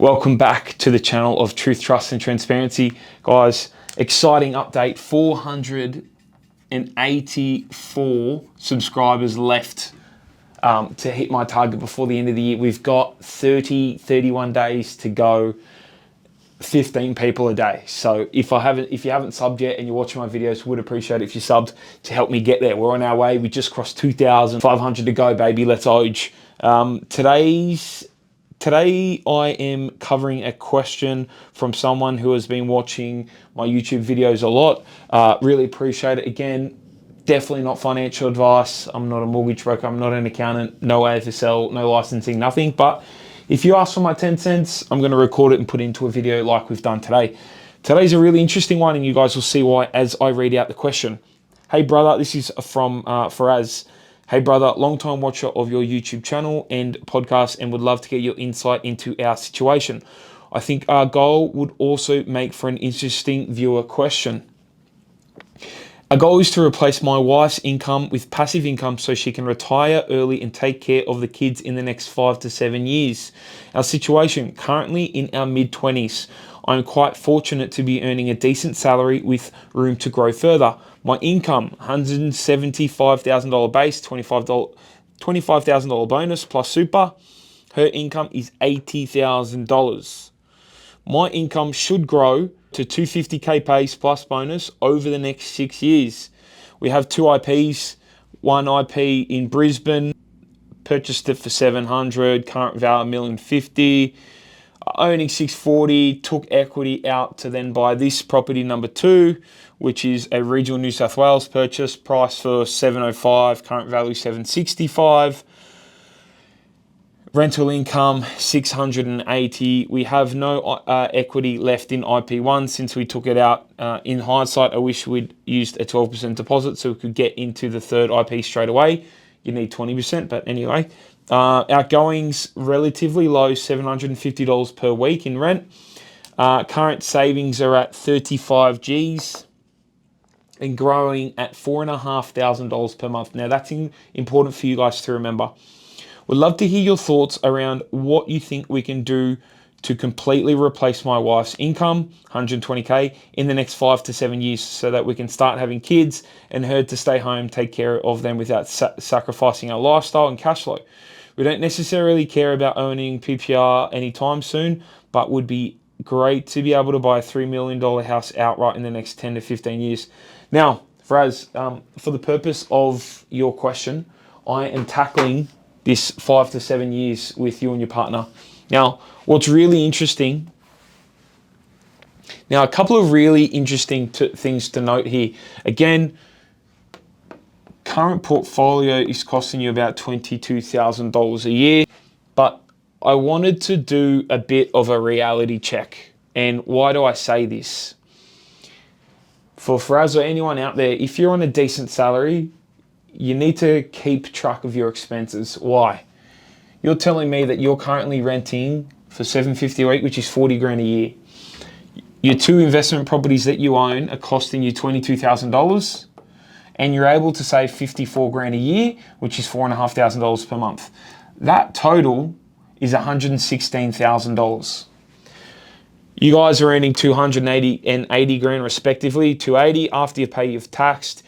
Welcome back to the channel of Truth, Trust and Transparency. Guys, exciting update, 484 subscribers left to hit my target before the end of the year. We've got 31 days to go, 15 people a day. So if you haven't subbed yet and you're watching my videos, would appreciate it if you subbed to help me get there. We're on our way. We just crossed 2,500 to go, baby. Let's Oge. Today, I am covering a question from someone who has been watching my YouTube videos a lot. Really appreciate it. Again, definitely not financial advice. I'm not a mortgage broker. I'm not an accountant. No AFSL, no licensing, nothing. But if you ask for my 10 cents, I'm going to record it and put it into a video like we've done today. Today's a really interesting one, and you guys will see why as I read out the question. Hey, brother, this is from Faraz. Hey brother, long-time watcher of your YouTube channel and podcast and would love to get your insight into our situation. I think our goal would also make for an interesting viewer question. Our goal is to replace my wife's income with passive income so she can retire early and take care of the kids in the next 5 to 7 years. Our situation, currently in our mid-20s. I'm quite fortunate to be earning a decent salary with room to grow further. My income, $175,000 base, $25,000 bonus plus super. Her income is $80,000. My income should grow to $250K base plus bonus over the next 6 years. We have 2 IPs, one IP in Brisbane, purchased it for $700,000, current value $1,050,000. Owning 640, took equity out to then buy this property number 2, which is a regional New South Wales purchase, price for $705, current value $765. Rental income $680. We have no equity left in IP1 since we took it out. In hindsight, I wish we'd used a 12% deposit so we could get into the third IP straight away. You need 20%, but anyway. Outgoings relatively low, $750 per week in rent. Current savings are at 35 Gs and growing at $4,500 per month. Now that's important for you guys to remember. Would love to hear your thoughts around what you think we can do to completely replace my wife's income, 120K, in the next 5 to 7 years so that we can start having kids and her to stay home, take care of them without sacrificing our lifestyle and cash flow. We don't necessarily care about owning PPR anytime soon, but would be great to be able to buy a $3 million house outright in the next 10 to 15 years. Now, Faraz, for the purpose of your question, I am tackling this 5 to 7 years with you and your partner. Now, what's really interesting, a couple of really interesting things to note here. Again, current portfolio is costing you about $22,000 a year, but I wanted to do a bit of a reality check. And why do I say this? For Faraz or anyone out there, if you're on a decent salary, you need to keep track of your expenses. Why? You're telling me that you're currently renting for $750 a week, which is 40 grand a year. Your 2 investment properties that you own are costing you $22,000, and you're able to save 54 grand a year, which is $4,500 per month. That total is $116,000. You guys are earning 280 and 80 grand respectively. 280 after you pay your tax.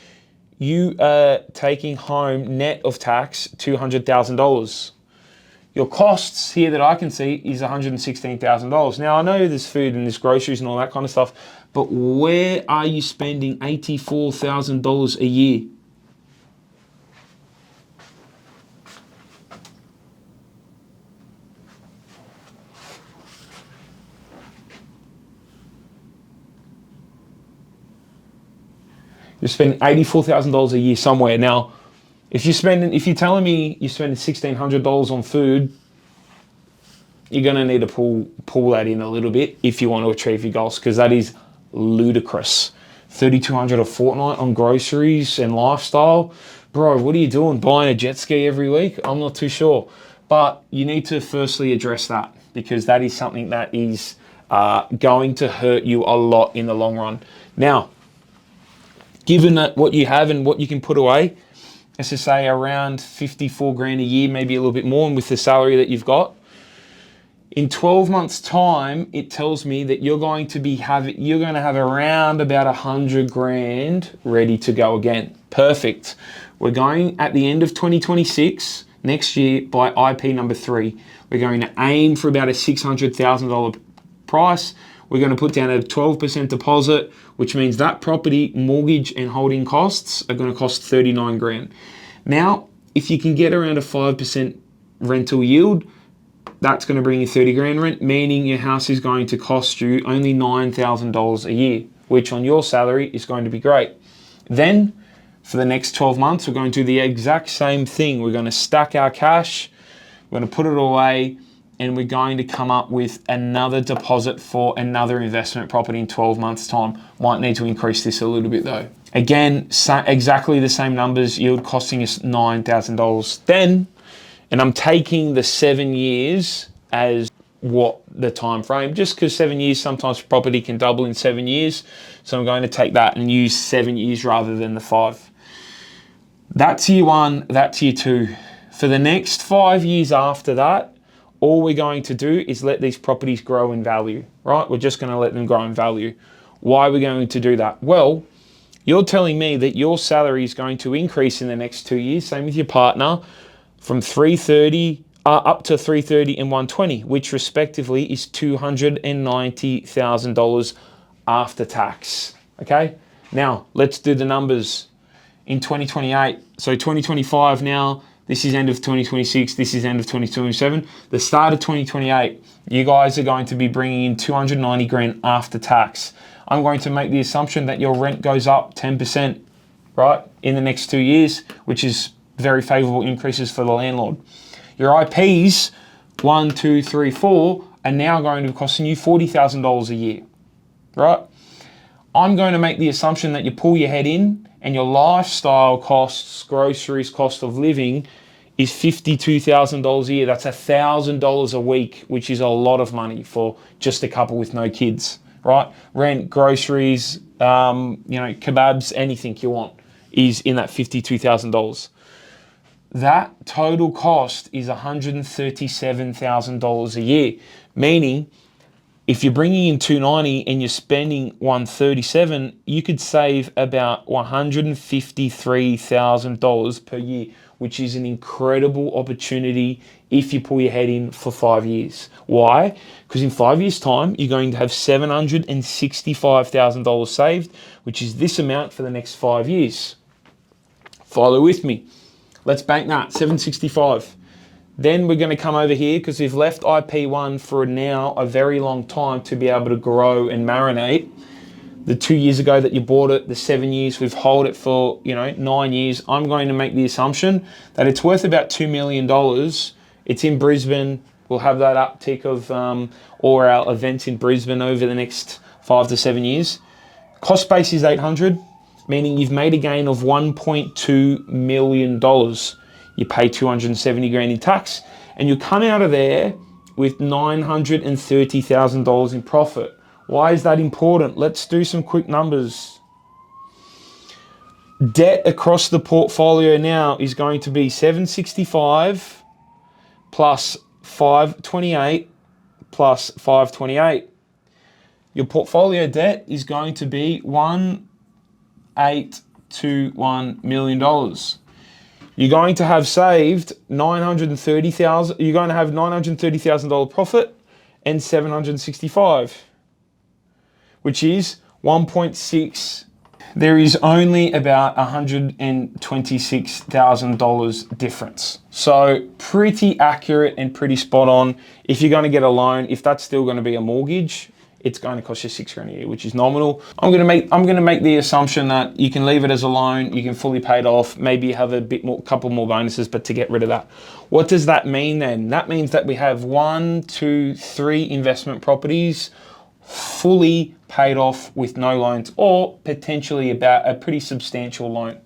You are taking home net of tax $200,000. Your costs here that I can see is $116,000. Now I know there's food and there's groceries and all that kind of stuff, but where are you spending $84,000 a year? You're spending $84,000 a year somewhere. Now, if you're telling me you're spending $1,600 on food, you're going to need to pull that in a little bit if you want to achieve your goals, because that is ludicrous. $3,200 a fortnight on groceries and lifestyle. Bro, what are you doing? Buying a jet ski every week? I'm not too sure. But you need to firstly address that, because that is something that is going to hurt you a lot in the long run. Now, given that what you have and what you can put away, let's just say around 54 grand a year, maybe a little bit more, and with the salary that you've got, In 12 months time, it tells me that you're going to have around about 100 grand ready to go again. Perfect. We're going at the end of 2026, next year, by IP number 3. We're going to aim for about a $600,000 price. We're going to put down a 12% deposit, which means that property mortgage and holding costs are going to cost 39 grand. Now, if you can get around a 5% rental yield, that's going to bring you 30 grand rent, meaning your house is going to cost you only $9,000 a year, which on your salary is going to be great. Then, for the next 12 months, we're going to do the exact same thing. We're going to stack our cash, we're going to put it away, and we're going to come up with another deposit for another investment property in 12 months' time. Might need to increase this a little bit though. Again, exactly the same numbers, yield costing us $9,000. Then, and I'm taking the 7 years as what the time frame, just because 7 years, sometimes property can double in 7 years. So I'm going to take that and use 7 years rather than the 5. That's year 1, that's year 2. For the next 5 years after that, all we're going to do is let these properties grow in value, right? We're just going to let them grow in value. Why are we going to do that? Well, you're telling me that your salary is going to increase in the next 2 years, same with your partner, from 330 up to 330 and 120, which respectively is $290,000 after tax. Okay, now let's do the numbers in 2028. So 2025 now, this is end of 2026, this is end of 2027. The start of 2028, you guys are going to be bringing in 290 grand after tax. I'm going to make the assumption that your rent goes up 10%, right, in the next 2 years, which is very favorable increases for the landlord. Your IPs, 1, 2, 3, 4, are now going to be costing you $40,000 a year, right? I'm going to make the assumption that you pull your head in and your lifestyle costs, groceries, cost of living is $52,000 a year. That's $1,000 a week, which is a lot of money for just a couple with no kids, right? Rent, groceries, kebabs, anything you want is in that $52,000. That total cost is $137,000 a year, meaning if you're bringing in 290 and you're spending 137, you could save about $153,000 per year, which is an incredible opportunity if you pull your head in for 5 years. Why? Because in 5 years' time, you're going to have $765,000 saved, which is this amount for the next 5 years. Follow with me. Let's bank that, 765. Then we're going to come over here because we've left IP1 for now a very long time to be able to grow and marinate. The 2 years ago that you bought it, the 7 years, we've held it for 9 years. I'm going to make the assumption that it's worth about $2 million. It's in Brisbane. We'll have that uptick of all our events in Brisbane over the next 5 to 7 years. Cost base is 800. Meaning you've made a gain of $1.2 million. You pay 270 grand in tax, and you come out of there with $930,000 in profit. Why is that important? Let's do some quick numbers. Debt across the portfolio now is going to be 765 plus 528 plus 528. Your portfolio debt is going to be $1.821 million. You're going to have saved $930,000. You're going to have $930,000 profit and 765, which is 1.6. There is only about $126,000 difference. So pretty accurate and pretty spot on. If you're going to get a loan, if that's still going to be a mortgage, it's going to cost you $6 grand a year, which is nominal. I'm going to make the assumption that you can leave it as a loan, you can fully pay it off, maybe you have couple more bonuses, but to get rid of that. What does that mean then? That means that we have 1, 2, 3 investment properties fully paid off with no loans, or potentially about a pretty substantial loan.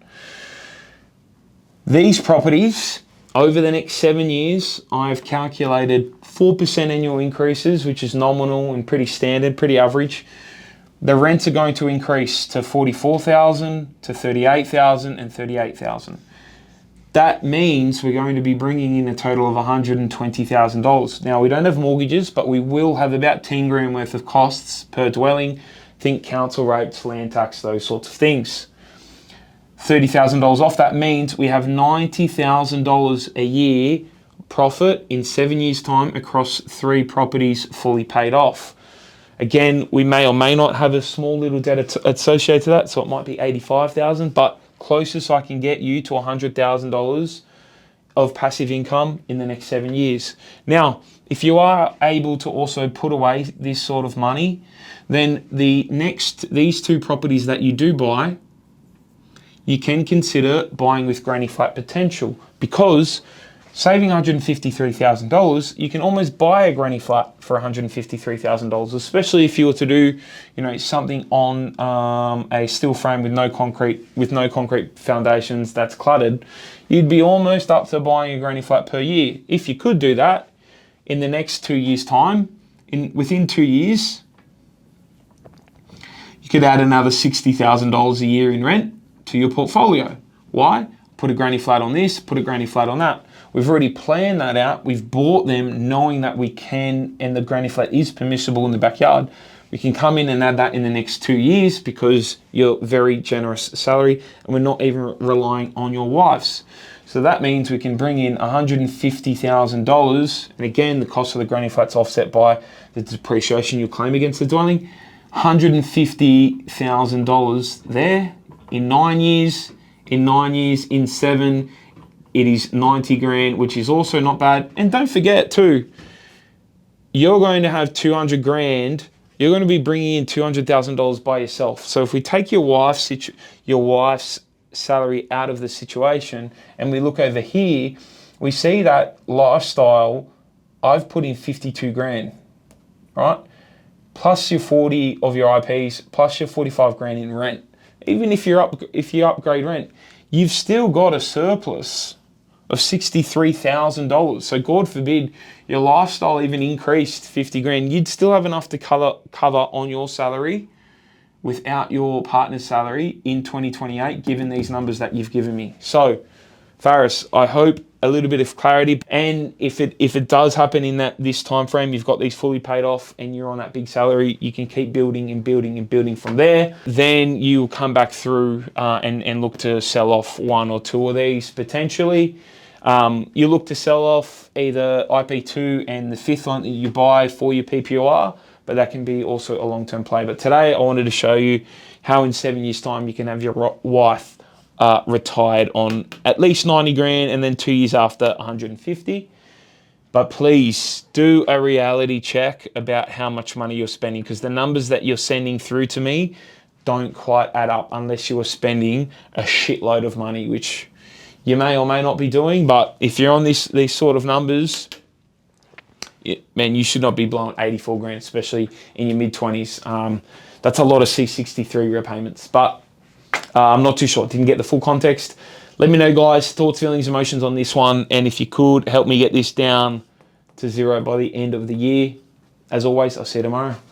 These properties, over the next 7 years, I've calculated 4% annual increases, which is nominal and pretty standard, pretty average. The rents are going to increase to $44,000, to $38,000, and $38,000. that means we're going to be bringing in a total of $120,000. Now, we don't have mortgages, but we will have about 10 grand worth of costs per dwelling. Think council rates, land tax, those sorts of things. $30,000 off. That means we have $90,000 a year profit in 7 years' time across 3 properties fully paid off. Again, we may or may not have a small little debt associated to that, so it might be $85,000, but closest I can get you to $100,000 of passive income in the next 7 years. Now, if you are able to also put away this sort of money, then these 2 properties that you do buy, you can consider buying with granny flat potential, because saving $153,000, you can almost buy a granny flat for $153,000, especially if you were to do, something on a steel frame with no concrete foundations that's cluttered. You'd be almost up to buying a granny flat per year. If you could do that in the next 2 years' time, within 2 years, you could add another $60,000 a year in rent to your portfolio. Why? Put a granny flat on this, put a granny flat on that. We've already planned that out. We've bought them knowing that we can, and the granny flat is permissible in the backyard. We can come in and add that in the next 2 years because you're very generous salary, and we're not even relying on your wife's. So that means we can bring in $150,000. And again, the cost of the granny flat's offset by the depreciation you'll claim against the dwelling. $150,000 there in 9 years. In 9 years, in 7, it is 90 grand, which is also not bad. And don't forget too, you're going to have 200 grand. You're going to be bringing in $200,000 by yourself. So if we take your wife's salary out of the situation and we look over here, we see that lifestyle, I've put in 52 grand, right? Plus your 40 of your IPs, plus your 45 grand in rent. Even if you upgrade rent, you've still got a surplus of $63,000. So God forbid your lifestyle even increased 50 grand, you'd still have enough to cover on your salary without your partner's salary in 2028, given these numbers that you've given me. So Faris, I hope a little bit of clarity, and if it does happen in this time frame, you've got these fully paid off and you're on that big salary, you can keep building and building and building from there. Then you'll come back through and look to sell off 1 or 2 of these potentially. You look to sell off either IP2 and the 5th one that you buy for your PPOR, but that can be also a long-term play. But today I wanted to show you how in 7 years' time you can have your wife retired on at least 90 grand and then 2 years after 150. But please do a reality check about how much money you're spending, because the numbers that you're sending through to me don't quite add up unless you are spending a shitload of money, which you may or may not be doing. But if you're on these sort of numbers, man, you should not be blowing 84 grand, especially in your mid-20s. That's a lot of C63 repayments. But I'm not too sure. Didn't get the full context. Let me know, guys, thoughts, feelings, emotions on this one. And if you could, help me get this down to 0 by the end of the year. As always, I'll see you tomorrow.